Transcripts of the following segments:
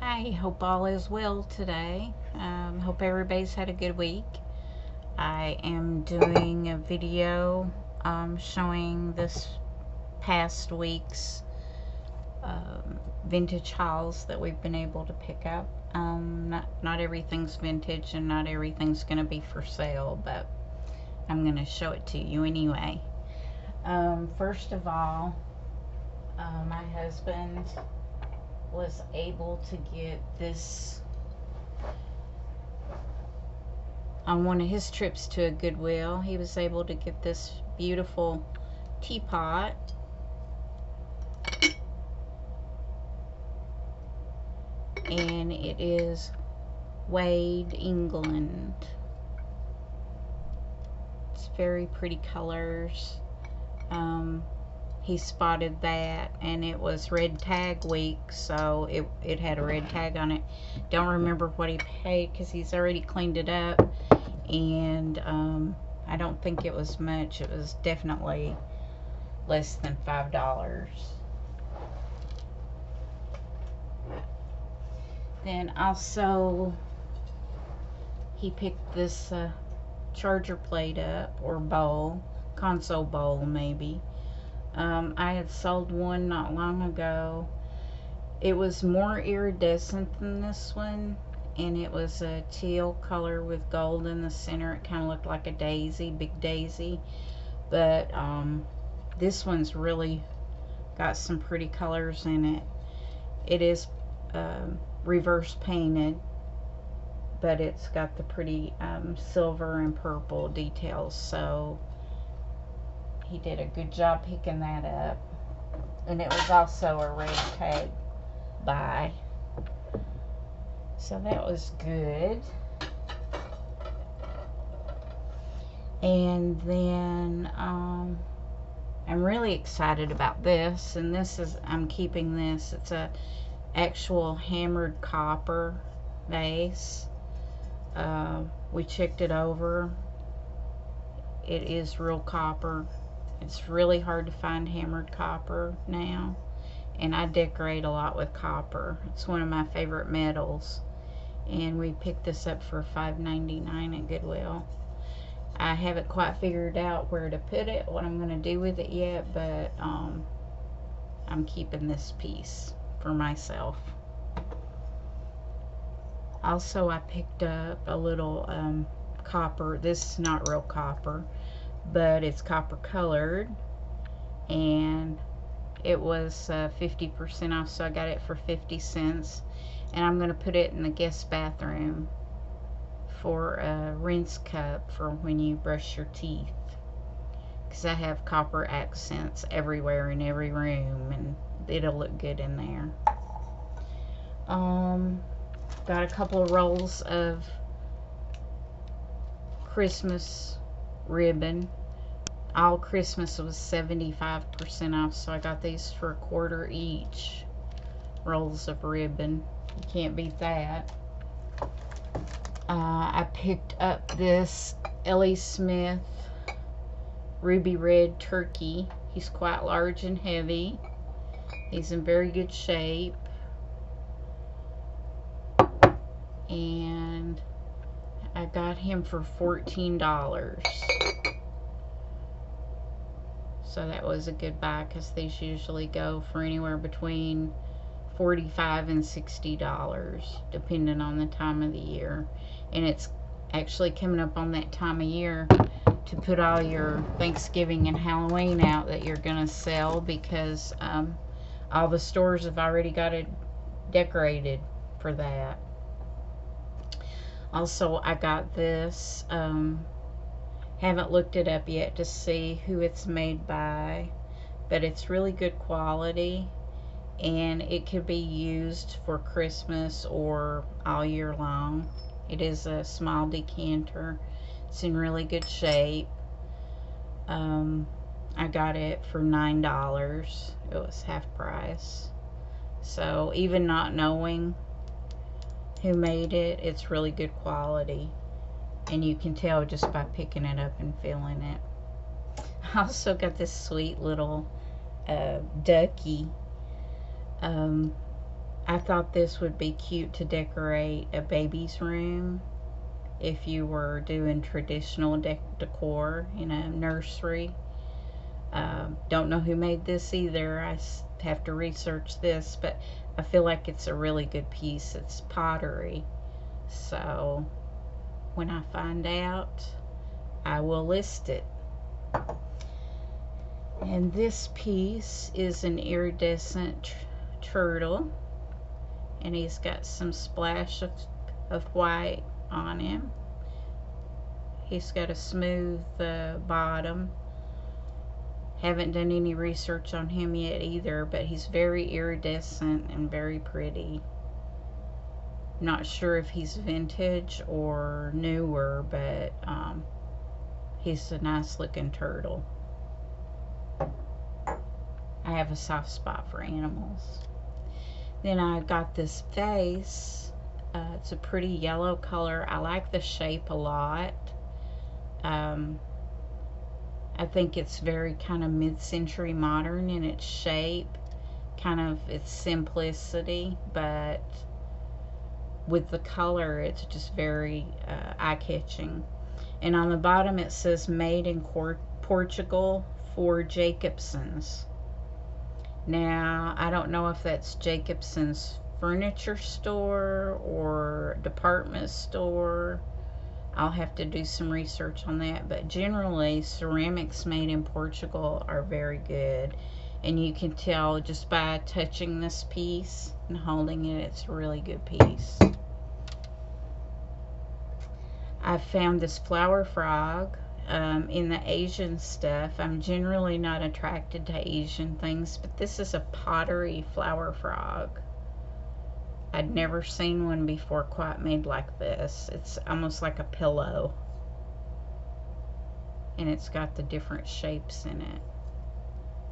Hi, hope all is well today. Hope everybody's had a good week. I am doing a video showing this past week's vintage hauls that we've been able to pick up. Not everything's vintage and not everything's going to be for sale, but I'm going to show it to you anyway. First of all, my husband was able to get this on one of his trips to a Goodwill. He was able to get this beautiful teapot, and it is Wade, England. It's very pretty colors. He spotted that, and it was red tag week, so it had a red tag on it. Don't remember what he paid because he's already cleaned it up, and I don't think it was much. It was definitely less than $5. Then also he picked this charger plate up, or bowl, console bowl maybe. I had sold one not long ago. It was more iridescent than this one, and it was a teal color with gold in the center. It kind of looked like a daisy, big daisy, but this one's really got some pretty colors in it. It is reverse painted, but it's got the pretty silver and purple details, so he did a good job picking that up. And it was also a red tag buy, so that was good. And then I'm really excited about this, and this is, I'm keeping this. It's a actual hammered copper vase. We checked it over. It is real copper. It's really hard to find hammered copper now, and I decorate a lot with copper. It's one of my favorite metals, and we picked this up for $5.99 at Goodwill. I haven't quite figured out where to put it, what I'm going to do with it yet, but I'm keeping this piece for myself. Also, I picked up a little copper. This is not real copper, but it's copper colored, and it was 50% off, so I got it for 50 cents, and I'm going to put it in the guest bathroom for a rinse cup for when you brush your teeth, because I have copper accents everywhere in every room, and it'll look good in there. Got a couple of rolls of Christmas ribbon. All Christmas was 75% off, so I got these for $1 each. Rolls of ribbon. You can't beat that. I picked up this L.E. Smith ruby red turkey. He's quite large and heavy. He's in very good shape. And I got him for $14. So that was a good buy, because these usually go for anywhere between $45 and $60, depending on the time of the year. And it's actually coming up on that time of year to put all your Thanksgiving and Halloween out that you're going to sell, because all the stores have already got it decorated for that. Also, I got this. Haven't looked it up yet to see who it's made by, but it's really good quality, and it could be used for Christmas or all year long. It is a small decanter. It's in really good shape. I got it for $9. It was half price. So even not knowing who made it, it's really good quality, and you can tell just by picking it up and feeling it. I also got this sweet little ducky. I I thought this would be cute to decorate a baby's room if you were doing traditional decor in a nursery. Don't know who made this either. I have to research this, but I feel like it's a really good piece. It's pottery. So when I find out, I will list it. And this piece is an iridescent turtle, and he's got some splash of white on him. He's got a smooth bottom. Haven't done any research on him yet either, but he's very iridescent and very pretty. Not sure if he's vintage or newer, but he's a nice looking turtle. I have a soft spot for animals. Then I got this vase. It's a pretty yellow color. I like the shape a lot. I think it's very kind of mid-century modern in its shape, kind of its simplicity, but with the color it's just very eye-catching. And on the bottom it says made in Portugal for Jacobson's. Now I don't know if that's Jacobson's furniture store or department store. I'll have to do some research on that, but generally ceramics made in Portugal are very good, and you can tell just by touching this piece and holding it, it's a really good piece. I found this flower frog in the Asian stuff. I'm generally not attracted to Asian things, but this is a pottery flower frog. I'd never seen one before quite made like this. It's almost like a pillow, and it's got the different shapes in it.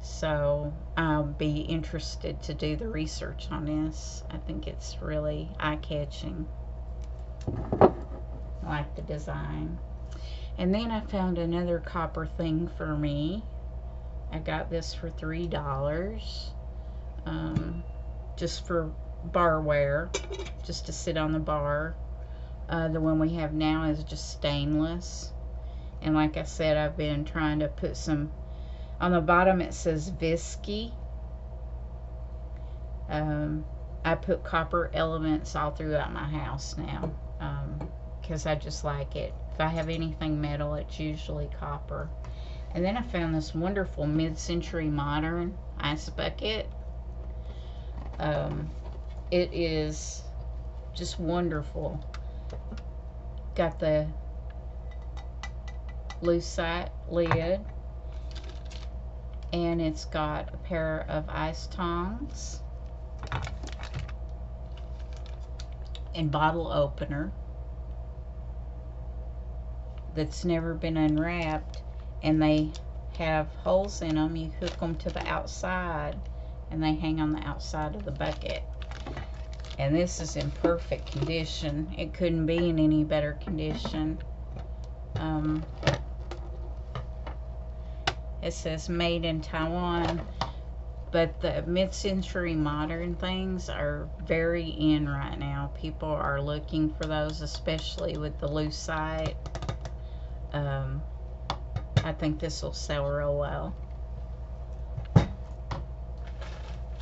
So I'll be interested to do the research on this. I think it's really eye-catching. I like the design. And then I found another copper thing for me. I got this for $3, just for barware, just to sit on the bar. The one we have now is just stainless, and like I said, I've been trying to put some on the bottom. It says Visky. I put copper elements all throughout my house now, because I just like it. If I have anything metal, it's usually copper. And then I found this wonderful mid-century modern ice bucket. It is just wonderful. Got the lucite lid, and it's got a pair of ice tongs and bottle opener that's never been unwrapped, and they have holes in them. You hook them to the outside, and they hang on the outside of the bucket. And this is in perfect condition. It couldn't be in any better condition. It says made in Taiwan, but the mid-century modern things are very in right now. People are looking for those, especially with the lucite. I think this will sell real well.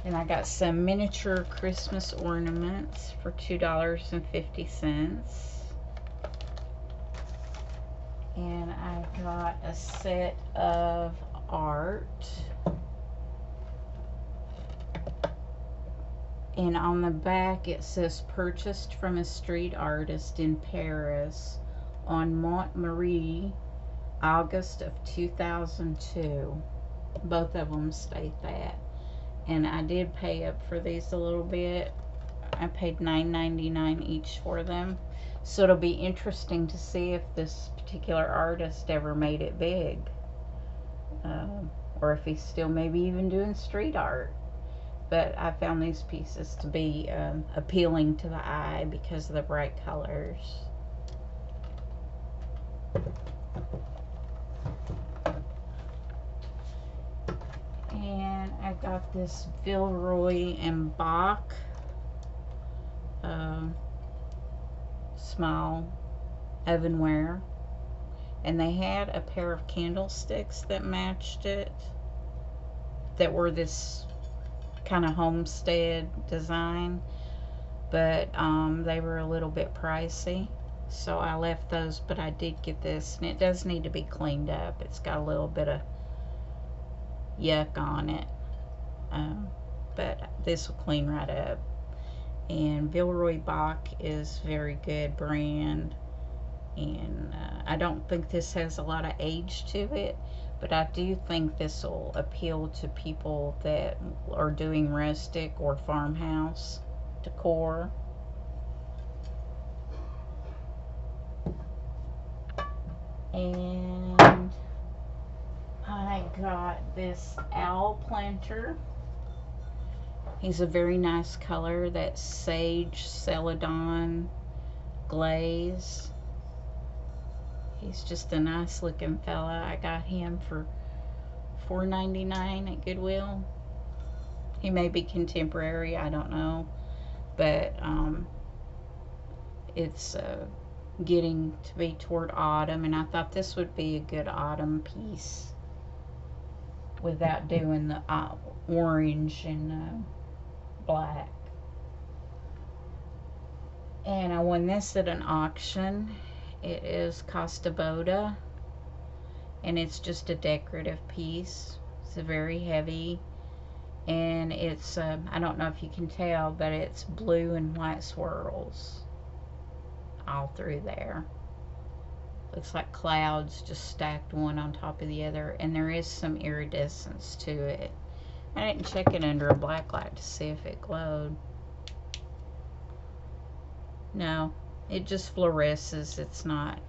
And I got some miniature Christmas ornaments for $2.50. And I got a set of art. And on the back it says purchased from a street artist in Paris on Montmartre, August of 2002. Both of them state that. And I did pay up for these a little bit. I paid $9.99 each for them. So it'll be interesting to see if this particular artist ever made it big. Or if he's still maybe even doing street art. But I found these pieces to be appealing to the eye because of the bright colors. And I got this Villeroy and Bach small ovenware. And they had a pair of candlesticks that matched it, that were this kind of homestead design, but they were a little bit pricey, so I left those. But I did get this, and it does need to be cleaned up. It's got a little bit of yuck on it, but this will clean right up. And Villeroy Bach is very good brand, and I don't think this has a lot of age to it, but I do think this will appeal to people that are doing rustic or farmhouse decor. And I got this owl planter. He's a very nice color, that sage celadon glaze. He's just a nice looking fella. I got him for $4.99 at Goodwill. He may be contemporary, I don't know, but it's getting to be toward autumn, and I thought this would be a good autumn piece without doing the orange and black. And I won this at an auction. It is Costa Boda, and it's just a decorative piece. It's very heavy, and it's I don't know if you can tell, but it's blue and white swirls all through there. Looks like clouds just stacked one on top of the other, and there is some iridescence to it. I didn't check it under a black light to see if it glowed. No, it just fluoresces. It's not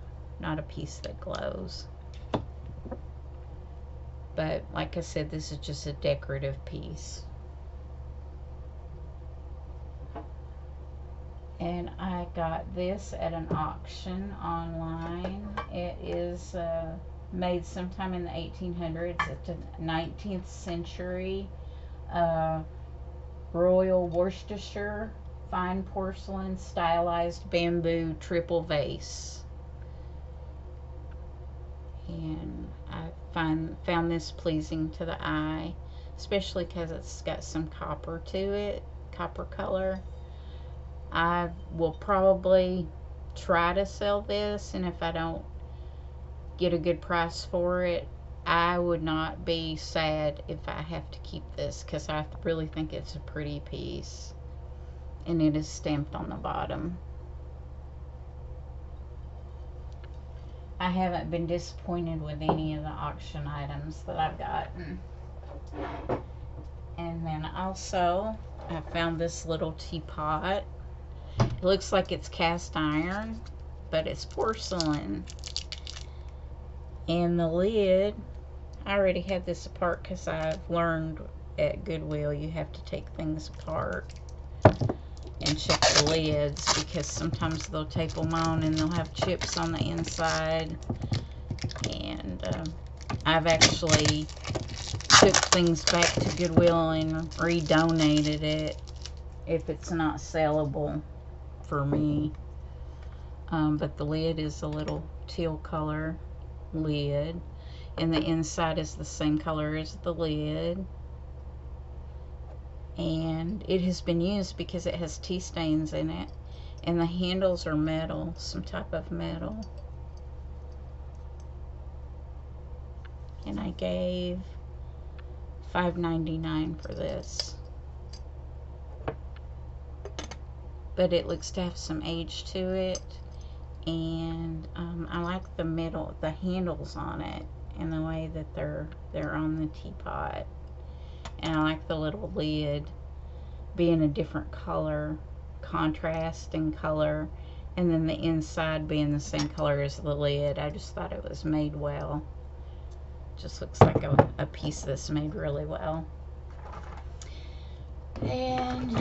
a piece that glows. But like I said, this is just a decorative piece. And I got this at an auction online. It is made sometime in the 1800s. It's a 19th century Royal Worcestershire fine porcelain stylized bamboo triple vase. And I found this pleasing to the eye, especially because it's got some copper to it, copper color. I will probably try to sell this, and if I don't get a good price for it, I would not be sad if I have to keep this, because I really think it's a pretty piece, and it is stamped on the bottom. I haven't been disappointed with any of the auction items that I've gotten. And then also I found this little teapot. It looks like it's cast iron, but it's porcelain. And the lid, I already had this apart because I've learned at Goodwill you have to take things apart and check the lids, because sometimes they'll tape them on and they'll have chips on the inside. And I've actually took things back to Goodwill and redonated it if it's not sellable for me. But the lid is a little teal color lid, and the inside is the same color as the lid. And it has been used because it has tea stains in it, and the handles are metal, some type of metal. And I gave $5.99 for this, but it looks to have some age to it. And I like the handles on it, and the way that they're on the teapot. And I like the little lid being a different color, contrast in color, and then the inside being the same color as the lid. I just thought it was made well. Just looks like a piece that's made really well. And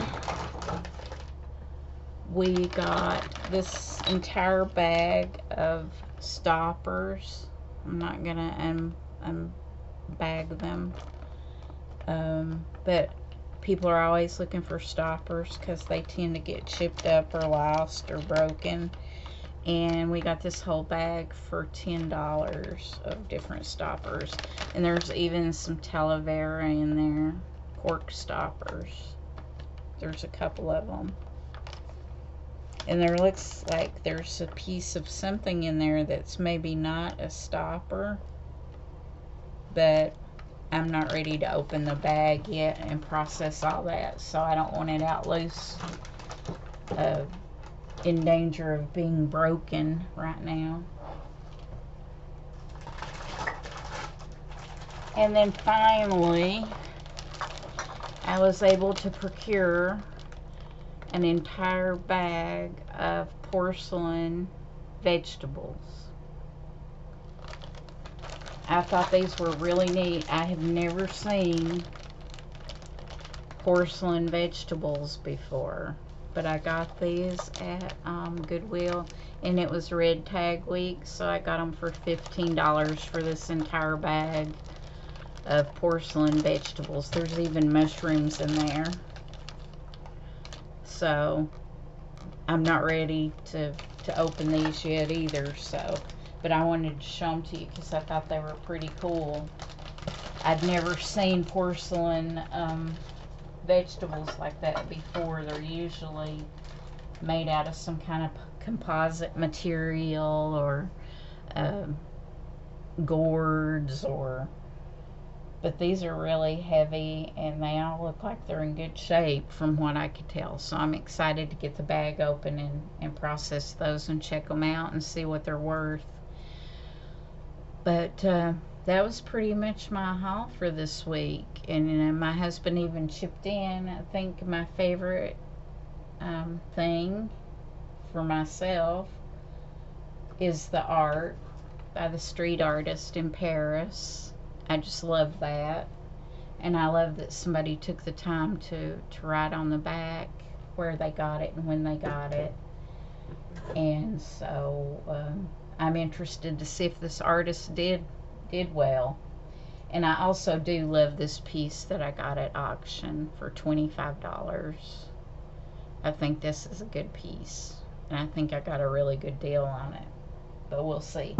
we got this entire bag of stoppers. I'm not gonna unbag them. But people are always looking for stoppers because they tend to get chipped up or lost or broken. And we got this whole bag for $10 of different stoppers. And there's even some Talavera in there, cork stoppers. There's a couple of them. And there looks like there's a piece of something in there that's maybe not a stopper. But I'm not ready to open the bag yet and process all that. So I don't want it out loose, in danger of being broken right now. And then finally, I was able to procure an entire bag of porcelain vegetables. I thought these were really neat. I have never seen porcelain vegetables before, but I got these at Goodwill, and it was red tag week, so I got them for $15 for this entire bag of porcelain vegetables. There's even mushrooms in there. So I'm not ready to open these yet either, so, but I wanted to show them to you because I thought they were pretty cool. I'd never seen porcelain vegetables like that before. They're usually made out of some kind of composite material or gourds, but these are really heavy and they all look like they're in good shape from what I could tell. So I'm excited to get the bag open and process those and check them out and see what they're worth. But that was pretty much my haul for this week. And my husband even chipped in. I think my favorite thing for myself is the art by the street artist in Paris. I just love that. And I love that somebody took the time to write on the back where they got it and when they got it. And so I'm interested to see if this artist did well. And I also do love this piece that I got at auction for $25. I think this is a good piece, and I think I got a really good deal on it, but we'll see.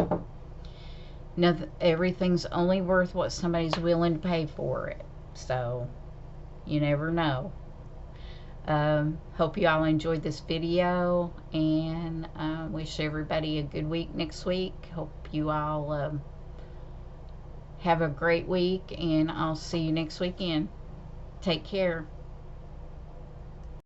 Everything's only worth what somebody's willing to pay for it, so you never know. Hope you all enjoyed this video, and wish everybody a good week next week. Hope you all have a great week, and I'll see you next weekend. Take care.